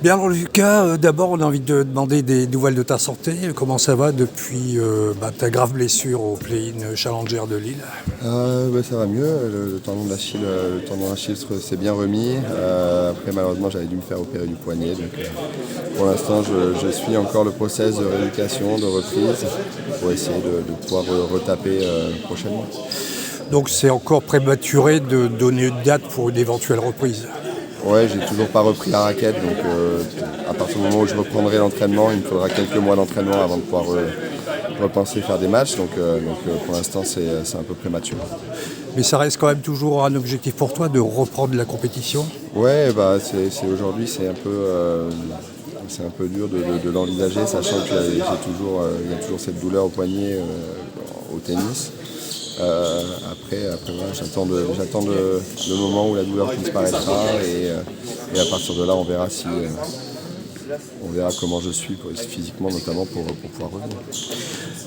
Bien, alors Lucas, d'abord on a envie de demander des nouvelles de ta santé. Comment ça va depuis ta grave blessure au Play-in Challenger de Lille? Ça va mieux, le tendon d'Achille s'est bien remis. Après malheureusement j'avais dû me faire opérer du poignet. Donc, pour l'instant je suis encore le process de rééducation, de reprise pour essayer de pouvoir retaper prochainement. Donc c'est encore prématuré de donner une date pour une éventuelle reprise. Ouais, j'ai toujours pas repris la raquette, donc à partir du moment où je reprendrai l'entraînement, il me faudra quelques mois d'entraînement avant de pouvoir repenser faire des matchs. Donc, pour l'instant c'est un peu prématuré. Mais ça reste quand même toujours un objectif pour toi de reprendre la compétition? Ouais, c'est aujourd'hui c'est un peu dur de l'envisager, sachant que il y a toujours cette douleur au poignet au tennis. Après voilà, j'attends le moment où la douleur disparaîtra et à partir de là on verra comment je suis physiquement notamment pour pouvoir revenir.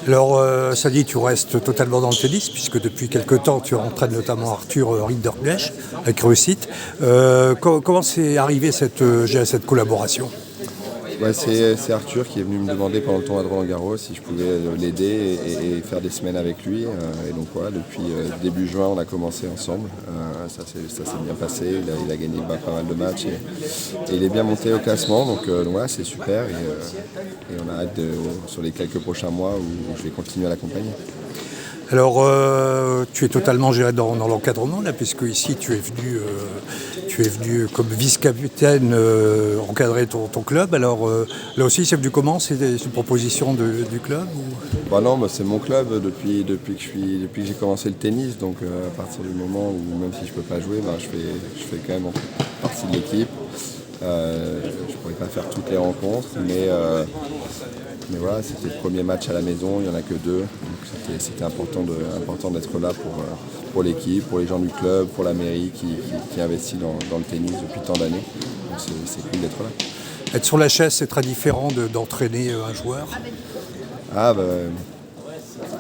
Alors ça dit, tu restes totalement dans le tennis puisque depuis quelque temps tu entraînes notamment Arthur Rinderknecht avec réussite. Comment c'est arrivé cette collaboration? Ouais, c'est Arthur qui est venu me demander pendant le tournoi de Roland-Garros si je pouvais l'aider et faire des semaines avec lui. Et donc voilà, depuis début juin, on a commencé ensemble. Ça s'est bien passé, il a gagné pas mal de matchs et il est bien monté au classement. Donc voilà, c'est super et on a hâte sur les quelques prochains mois où je vais continuer à l'accompagner. Alors, tu es totalement géré dans l'encadrement, là, puisque ici, tu es venu comme vice-capitaine encadrer ton club. Alors, là aussi, c'est venu comment? C'est une proposition du club ou... Bah non, c'est mon club depuis que j'ai commencé le tennis. Donc, à partir du moment où, même si je peux pas jouer, je fais quand même partie de l'équipe. Je pourrais pas faire toutes les rencontres, mais voilà, c'était le premier match à la maison, il n'y en a que deux. Donc c'était important d'être là pour l'équipe, pour les gens du club, pour la mairie qui investit dans le tennis depuis tant d'années. Donc c'est cool d'être là. Être sur la chaise, c'est très différent d'entraîner un joueur.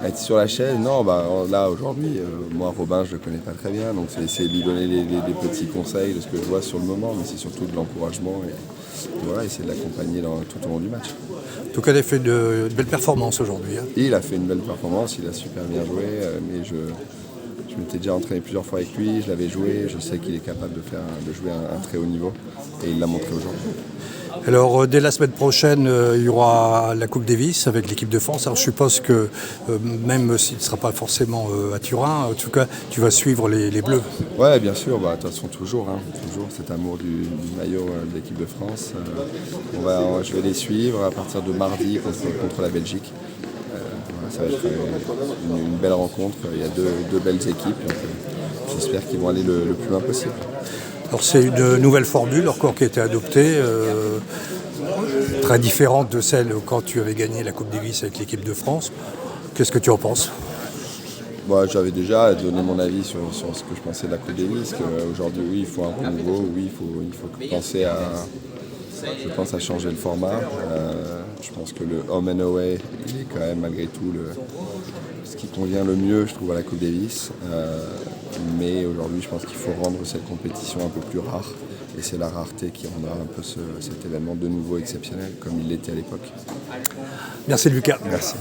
Être sur la chaise, non, là aujourd'hui, moi Robin je le connais pas très bien, donc c'est essayer de lui donner des petits conseils de ce que je vois sur le moment, mais c'est surtout de l'encouragement et voilà, essayer de l'accompagner tout au long du match. En tout cas, il a fait de belles performances aujourd'hui. Il a fait une belle performance, il a super bien joué, mais je m'étais déjà entraîné plusieurs fois avec lui, je l'avais joué, je sais qu'il est capable de jouer à un très haut niveau et il l'a montré aujourd'hui. Alors, dès la semaine prochaine, il y aura la Coupe Davis avec l'équipe de France. Alors, je suppose que même s'il ne sera pas forcément à Turin, en tout cas, tu vas suivre les Bleus. Ouais, bien sûr, de toute façon, toujours cet amour du maillot de l'équipe de France. Je vais les suivre à partir de mardi contre la Belgique. Ça va être une belle rencontre. Il y a deux belles équipes. Donc, j'espère qu'ils vont aller le plus loin possible. Alors c'est une nouvelle formule encore qui a été adoptée, très différente de celle quand tu avais gagné la Coupe Davis avec l'équipe de France. Qu'est-ce que tu en penses? J'avais déjà donné mon avis sur ce que je pensais de la Coupe Davis, qu'aujourd'hui oui il faut un renouveau, oui il faut penser à changer le format. Je pense que le home and away il est quand même malgré tout ce qui convient le mieux je trouve à la Coupe Davis. Mais aujourd'hui je pense qu'il faut rendre cette compétition un peu plus rare et c'est la rareté qui rendra un peu cet événement de nouveau exceptionnel comme il l'était à l'époque. Merci Lucas. Merci.